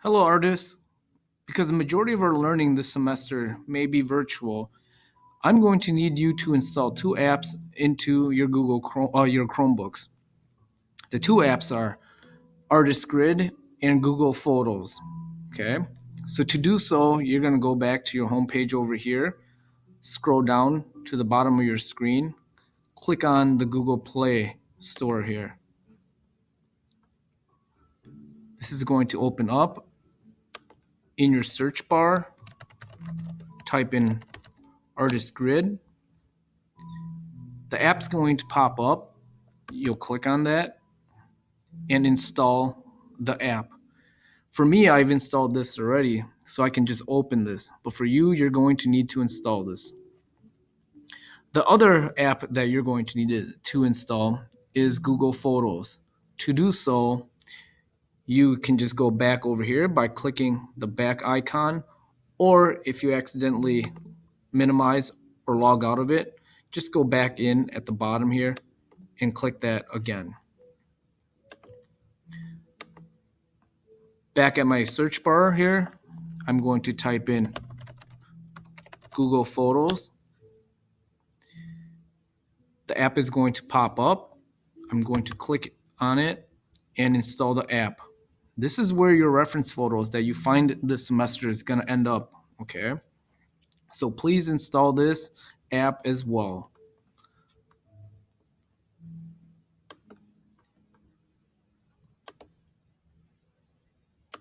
Hello, artists. Because the majority of our learning this semester may be virtual, I'm going to need you to install two apps into your your Chromebooks. The two apps are Artist Grid and Google Photos. Okay. So to do so, you're going to go back to your home page over here, scroll down to the bottom of your screen, click on the Google Play Store here. This is going to open up. In your search bar, type in Artist Grid. The app's going to pop up. You'll click on that and install the app. For me, I've installed this already, so I can just open this. But for you, you're going to need to install this. The other app that you're going to need to install is Google Photos. To do so, you can just go back over here by clicking the back icon, or if you accidentally minimize or log out of it, just go back in at the bottom here and click that again. Back at my search bar here, I'm going to type in Google Photos. The app is going to pop up. I'm going to click on it and install the app. This is where your reference photos that you find this semester is going to end up, okay? So please install this app as well.